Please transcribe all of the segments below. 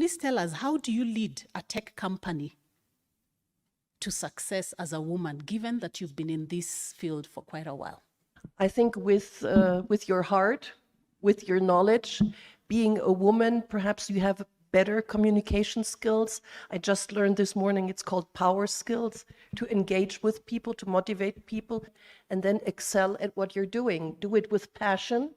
Please tell us, how do you lead a tech company to success as a woman, given that you've been in this field for quite a while? I think with your heart, with your knowledge, being a woman, perhaps you have better communication skills. I just learned this morning, it's called power skills, to engage with people, to motivate people, and then excel at what you're doing. Do it with passion.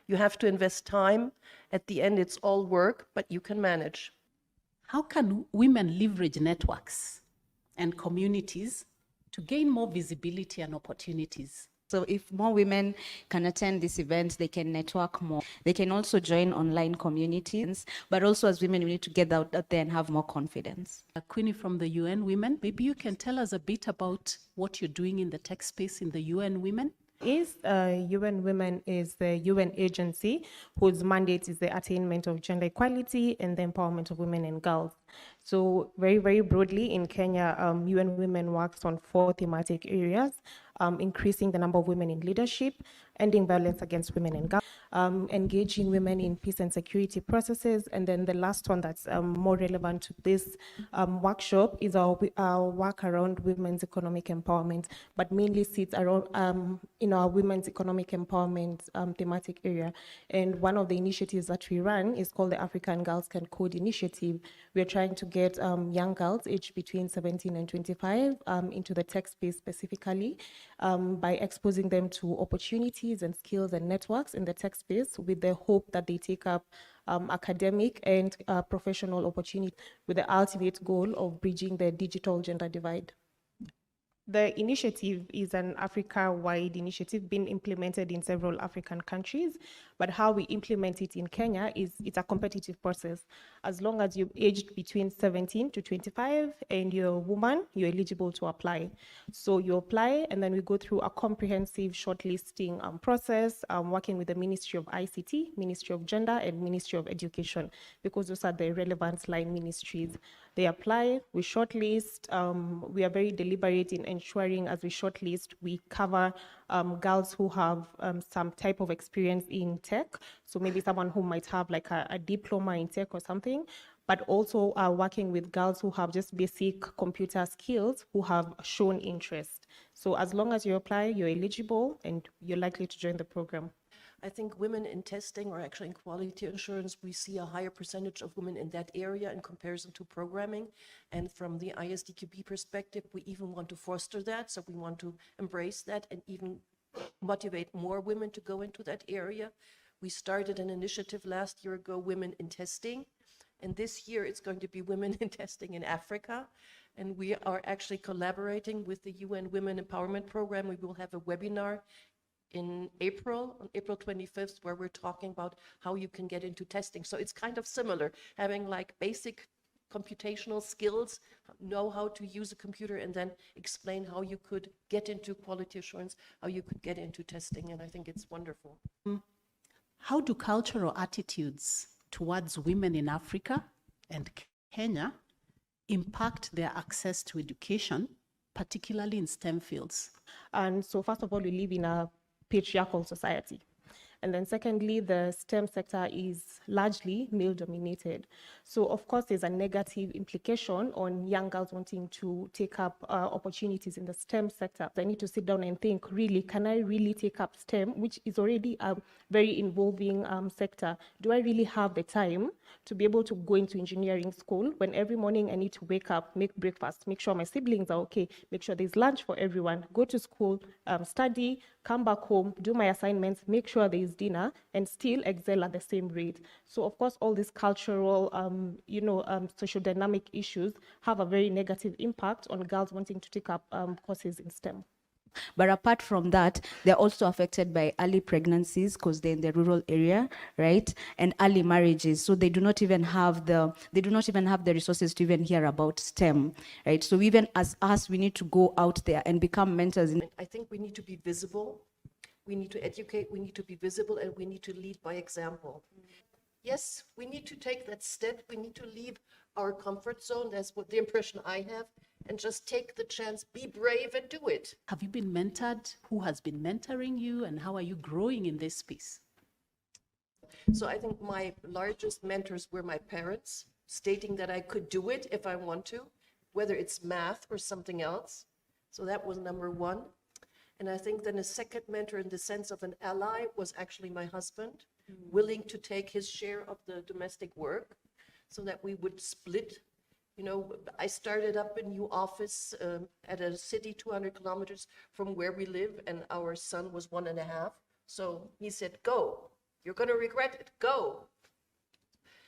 You have to invest time. At the end, it's all work, but you can manage. How can women leverage networks and communities to gain more visibility and opportunities? So if more women can attend this event, they can network more. They can also join online communities, but also as women, we need to get out there and have more confidence. Queenie from the UN Women, maybe you can tell us a bit about what you're doing in the tech space in the UN Women? UN Women is the UN agency whose mandate is the attainment of gender equality and the empowerment of women and girls. So very, very broadly in Kenya, UN Women works on 4 thematic areas: increasing the number of women in leadership, ending violence against women and girls, engaging women in peace and security processes, and then the last one that's more relevant to this workshop is our work around women's economic empowerment, but mainly sits around in our women's economic empowerment thematic area. And one of the initiatives that we run is called the African Girls Can Code Initiative. We're trying to get young girls aged between 17 and 25 into the tech space specifically by exposing them to opportunities and skills and networks in the tech space with the hope that they take up academic and professional opportunity with the ultimate goal of bridging the digital gender divide. The initiative is an Africa-wide initiative being implemented in several African countries, but how we implement it in Kenya is it's a competitive process. As long as you're aged between 17 to 25 and you're a woman, you're eligible to apply. So you apply, and then we go through a comprehensive shortlisting process, working with the Ministry of ICT, Ministry of Gender, and Ministry of Education, because those are the relevant line ministries. They apply, we shortlist. We are very deliberate in ensuring as we shortlist, we cover girls who have some type of experience in tech. So maybe someone who might have like a diploma in tech or something, but also working with girls who have just basic computer skills who have shown interest. So as long as you apply, you're eligible and you're likely to join the program. I think women in testing, or actually in quality assurance, we see a higher percentage of women in that area in comparison to programming. And from the ISTQB perspective, we even want to foster that. So we want to embrace that and even motivate more women to go into that area. We started an initiative last year ago, Women in Testing. And this year it's going to be Women in Testing in Africa. And we are actually collaborating with the UN Women Empowerment Program. We will have a webinar in April, on April 25th, where we're talking about how you can get into testing. So it's kind of similar, having like basic computational skills, know how to use a computer, and then explain how you could get into quality assurance, how you could get into testing, and I think it's wonderful. How do cultural attitudes towards women in Africa and Kenya impact their access to education, particularly in STEM fields? And so first of all, we live in a patriarchal society. And then secondly, the STEM sector is largely male dominated. So of course, there's a negative implication on young girls wanting to take up opportunities in the STEM sector. They need to sit down and think, really, can I really take up STEM, which is already a very involving sector? Do I really have the time to be able to go into engineering school when every morning I need to wake up, make breakfast, make sure my siblings are okay, make sure there's lunch for everyone, go to school, study, come back home, do my assignments, make sure there is dinner, and still excel at the same rate. So of course, all these cultural, social dynamic issues have a very negative impact on girls wanting to take up courses in STEM. But apart from that, they're also affected by early pregnancies because they're in the rural area, right? And early marriages. So they do not even have the resources to even hear about STEM, right? So even as us, we need to go out there and become mentors. I think we need to be visible. We need to educate, we need to be visible, and we need to lead by example. Yes, we need to take that step. We need to leave our comfort zone. That's what the impression I have. And just take the chance, be brave and do it. Have you been mentored? Who has been mentoring you, and how are you growing in this space? So I think my largest mentors were my parents. stating that I could do it if I want to, whether it's math or something else. So that was number one. And I think then a second mentor in the sense of an ally was actually my husband, willing to take his share of the domestic work so that we would split. You know, I started up a new office at a city 200 kilometers from where we live, and our son was 1.5. So he said, go, you're going to regret it, go.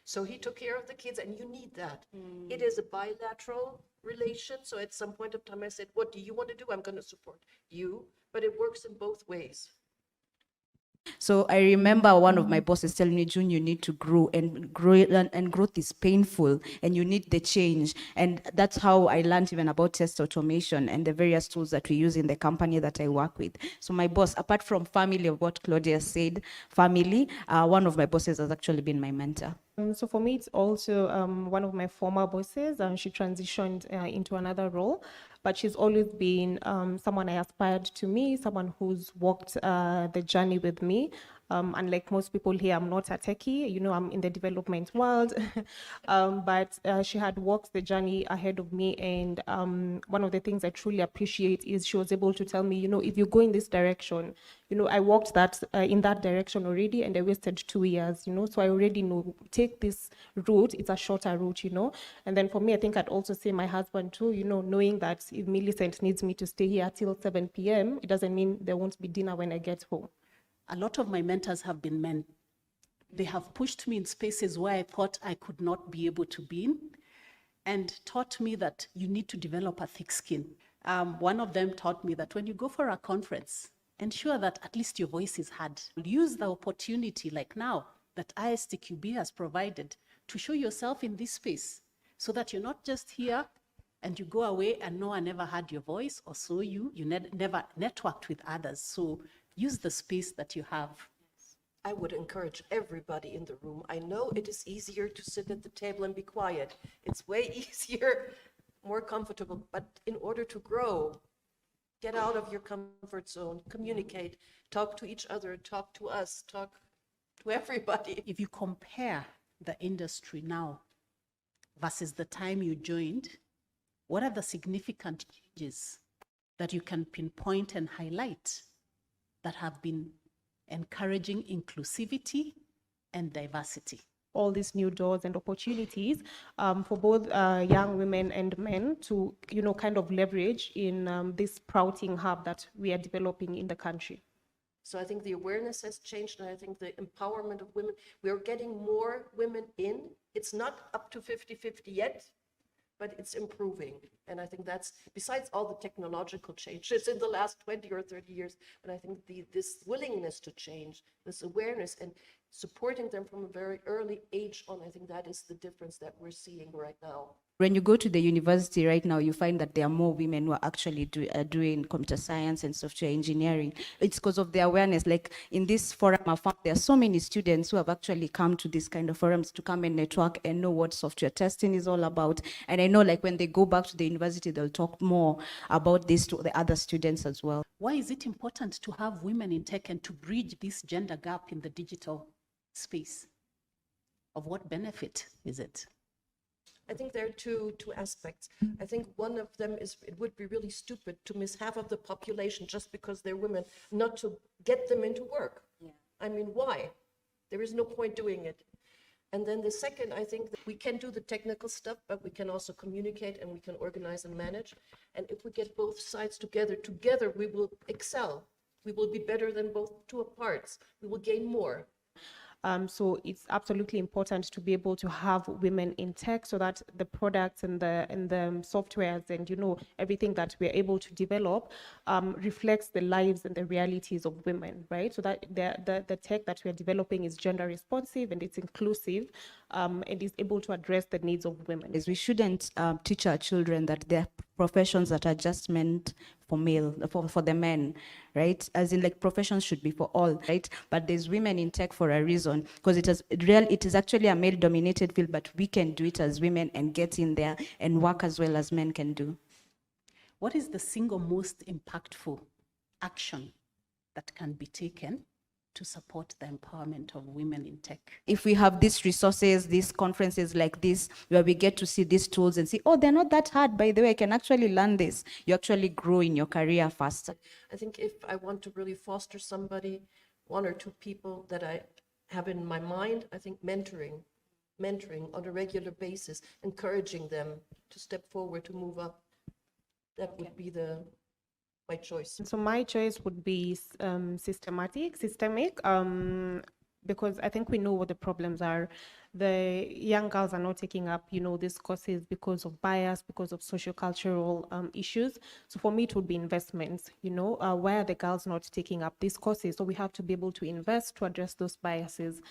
So he took care of the kids, and you need that. It is a bilateral relation. So at some point of time, I said, what do you want to do? I'm going to support you, but it works in both ways. So I remember one of my bosses telling me, June, you need to grow, and growth is painful, and you need the change. And that's how I learned even about test automation and the various tools that we use in the company that I work with. So my boss, apart from family, of what Claudia said, family, one of my bosses has actually been my mentor. So for me, it's also one of my former bosses. She transitioned into another role, but she's always been someone I aspired to me, someone who's walked the journey with me. Unlike most people here, I'm not a techie, you know, I'm in the development world, but she had walked the journey ahead of me. And one of the things I truly appreciate is she was able to tell me, you know, if you go in this direction, you know, I walked that in that direction already, and I wasted 2 years, you know, so I already know, take this route, it's a shorter route, you know. And then for me, I think I'd also say my husband too, you know, knowing that if Millicent needs me to stay here till 7 p.m., it doesn't mean there won't be dinner when I get home. A lot of my mentors have been men. They have pushed me in spaces where I thought I could not be able to be in, and taught me that you need to develop a thick skin. One of them taught me that when you go for a conference, ensure that at least your voice is heard. Use the opportunity like now that ISTQB has provided to show yourself in this space, so that you're not just here and you go away and no one ever heard your voice or saw you, never networked with others. So use the space that you have. I would encourage everybody in the room. I know it is easier to sit at the table and be quiet. It's way easier, more comfortable. But in order to grow, get out of your comfort zone, communicate, talk to each other, talk to us, talk to everybody. If you compare the industry now versus the time you joined, what are the significant changes that you can pinpoint and highlight that have been encouraging inclusivity and diversity? All these new doors and opportunities for both young women and men to, you know, kind of leverage in this sprouting hub that we are developing in the country. So I think the awareness has changed, and I think the empowerment of women, we are getting more women in. It's not up to 50-50 yet, but it's improving. And I think that's, besides all the technological changes in the last 20 or 30 years, but I think this willingness to change, this awareness and supporting them from a very early age on, I think that is the difference that we're seeing right now. When you go to the university right now, you find that there are more women who are actually doing computer science and software engineering. It's because of the awareness. Like in this forum, I found there are so many students who have actually come to these kind of forums to come and network and know what software testing is all about. And I know, like, when they go back to the university, they'll talk more about this to the other students as well. Why is it important to have women in tech and to bridge this gender gap in the digital space? Of what benefit is it? I think there are two aspects. I think one of them is it would be really stupid to miss half of the population just because they're women, not to get them into work. Yeah. I mean, why? There is no point doing it. And then the second, I think that we can do the technical stuff, but we can also communicate and we can organize and manage. And if we get both sides together we will excel. We will be better than both two parts. We will gain more. So it's absolutely important to be able to have women in tech so that the products and the softwares and, you know, everything that we're able to develop reflects the lives and the realities of women, right? So that the tech that we're developing is gender responsive and it's inclusive and is able to address the needs of women. We shouldn't teach our children that there are professions that are just meant for the men, right? As in, like, professions should be for all, right? But there's women in tech for a reason, because it is actually a male-dominated field, but we can do it as women and get in there and work as well as men can do. What is the single most impactful action that can be taken to support the empowerment of women in tech. If we have these resources, these conferences like this, where we get to see these tools and see, oh, they're not that hard, by the way, I can actually learn this. You actually grow in your career faster. I think if I want to really foster somebody, one or two people that I have in my mind, I think mentoring on a regular basis, encouraging them to step forward, to move up, that would be my choice. So my choice would be systemic, because I think we know what the problems are. The young girls are not taking up, these courses because of bias, because of socio-cultural issues. So for me, it would be investments, why are the girls not taking up these courses? So we have to be able to invest to address those biases.